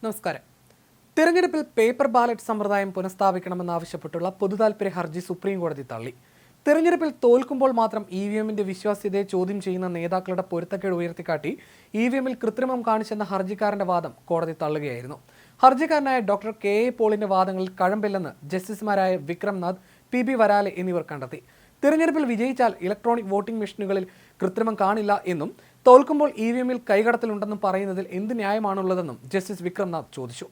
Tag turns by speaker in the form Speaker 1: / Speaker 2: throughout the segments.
Speaker 1: നമസ്കാരം. തിരഞ്ഞെടുപ്പിൽ paper ballot സമ്പ്രദായം പുനഃസ്ഥാപിക്കണമെന്നാവശ്യപ്പെട്ടുള്ള പൊതുതാൽപര്യ ഹർജി സുപ്രീം കോടതി തള്ളി. തിരഞ്ഞെടുപ്പിൽ തോൽക്കുമ്പോൾ മാത്രം ഇവിഎമ്മിന്റെ വിശ്വാസ്യതയെ ചോദ്യം ചെയ്യുന്ന നേതാക്കളുടെ പൊരുത്തക്കേട് ഉയർത്തിക്കാട്ടി ഇവിഎമ്മിൽ കൃത്രിമം കാണിച്ചെന്ന ഹർജിക്കാരന്റെ വാദം കോടതി തള്ളുകയായിരുന്നു. ഹർജിക്കാരനായ ഡോക്ടർ കെ എ പോളിന്റെ വാദങ്ങളിൽ കഴമ്പില്ലെന്ന് ജസ്റ്റിസുമാരായ വിക്രംനാഥ്, പി ബി വരാലെ എന്നിവർ കണ്ടെത്തി. തിരഞ്ഞെടുപ്പിൽ വിജയിച്ചാൽ ഇലക്ട്രോണിക് വോട്ടിംഗ് മെഷീനുകളിൽ കൃത്രിമം കാണില്ല എന്നും തോൽക്കുമ്പോൾ ഇവിഎമ്മിൽ കൈകടത്തലുണ്ടെന്നും പറയുന്നതിൽ എന്ത് ന്യായമാണുള്ളതെന്നും ജസ്റ്റിസ് വിക്രംനാഥ് ചോദിച്ചു.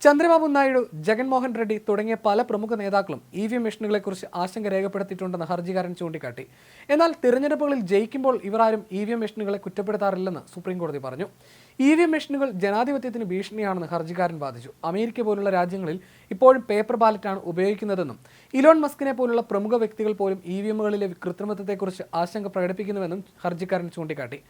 Speaker 1: ചന്ദ്രബാബു നായിഡു, ജഗൻമോഹൻ റെഡ്ഡി തുടങ്ങിയ പല പ്രമുഖ നേതാക്കളും ഇവിഎം മെഷീനുകളെക്കുറിച്ച് ആശങ്ക രേഖപ്പെടുത്തിയിട്ടുണ്ടെന്ന് ഹർജിക്കാരൻ ചൂണ്ടിക്കാട്ടി. എന്നാൽ തിരഞ്ഞെടുപ്പുകളിൽ ജയിക്കുമ്പോൾ ഇവരാരും ഇവിഎം മെഷീനുകളെ കുറ്റപ്പെടുത്താറില്ലെന്ന് സുപ്രീം കോടതി പറഞ്ഞു. ഇവിഎം മെഷീനുകൾ ജനാധിപത്യത്തിന് ഭീഷണിയാണെന്ന് ഹർജിക്കാരൻ വാദിച്ചു. അമേരിക്ക പോലുള്ള രാജ്യങ്ങളിൽ ഇപ്പോഴും പേപ്പർ ബാലറ്റാണ് ഉപയോഗിക്കുന്നതെന്നും ഇലോൺ മസ്കിനെ പോലുള്ള പ്രമുഖ വ്യക്തികൾ പോലും ഇവിഎമ്മുകളിലെ കൃത്രിമത്വത്തെക്കുറിച്ച് ആശങ്ക പ്രകടിപ്പിക്കുന്നുവെന്നും ഹർജിക്കാരൻ ചൂണ്ടിക്കാട്ടി.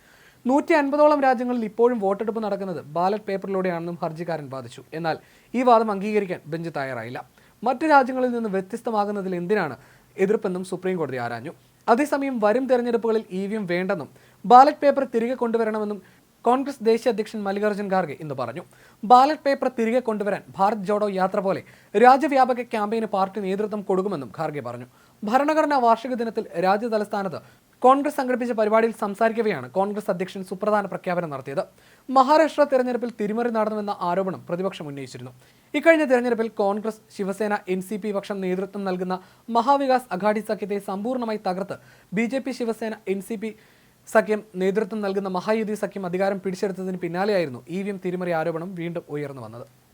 Speaker 1: 150ഓളം രാജ്യങ്ങളിൽ ഇപ്പോഴും വോട്ടെടുപ്പ് നടക്കുന്നത് ബാലറ്റ് പേപ്പറിലൂടെയാണെന്നും ഹർജിക്കാരൻ വാദിച്ചു. എന്നാൽ ഈ വാദം അംഗീകരിക്കാൻ ബെഞ്ച് തയ്യാറായില്ല. മറ്റ് രാജ്യങ്ങളിൽ നിന്ന് വ്യത്യസ്തമാകുന്നതിൽ എന്തിനാണ് എതിർപ്പെന്നും സുപ്രീം കോടതി ആരാഞ്ഞു. അതേസമയം വരും തെരഞ്ഞെടുപ്പുകളിൽ ഇവിഎം വേണ്ടെന്നും ബാലറ്റ് പേപ്പർ തിരികെ കൊണ്ടുവരണമെന്നും കോൺഗ്രസ് ദേശീയ അധ്യക്ഷൻ മല്ലികാർജ്ജുൻ ഖാർഗെ ഇന്ന് പറഞ്ഞു. ബാലറ്റ് പേപ്പർ തിരികെ കൊണ്ടുവരാൻ ഭാരത് ജോഡോ യാത്ര പോലെ രാജ്യവ്യാപക ക്യാമ്പയിന് പാർട്ടി നേതൃത്വം കൊടുക്കുമെന്നും ഖാർഗെ പറഞ്ഞു. ഭരണഘടനാ വാർഷിക ദിനത്തിൽ രാജ്യതലസ്ഥാനത്ത് കോൺഗ്രസ് സംഘടിപ്പിച്ച പരിപാടിയിൽ സംസാരിക്കവെയാണ് കോൺഗ്രസ് അധ്യക്ഷൻ സുപ്രധാന പ്രഖ്യാപനം നടത്തിയത്. മഹാരാഷ്ട്ര തെരഞ്ഞെടുപ്പിൽ തിരിമറി നടന്നുവെന്ന ആരോപണം പ്രതിപക്ഷം ഉന്നയിച്ചിരുന്നു. ഇക്കഴിഞ്ഞ തെരഞ്ഞെടുപ്പിൽ കോൺഗ്രസ്, ശിവസേന, NCP പക്ഷം നേതൃത്വം നൽകുന്ന മഹാവികാസ് അഘാടി സഖ്യത്തെ സമ്പൂർണ്ണമായി തകർത്ത് BJP, ശിവസേന, NCP സഖ്യം നേതൃത്വം നൽകുന്ന മഹായുതി സഖ്യം അധികാരം പിടിച്ചെടുത്തതിന് പിന്നാലെയായിരുന്നു ഇവിഎം തിരിമറി ആരോപണം വീണ്ടും ഉയർന്നു വന്നത്.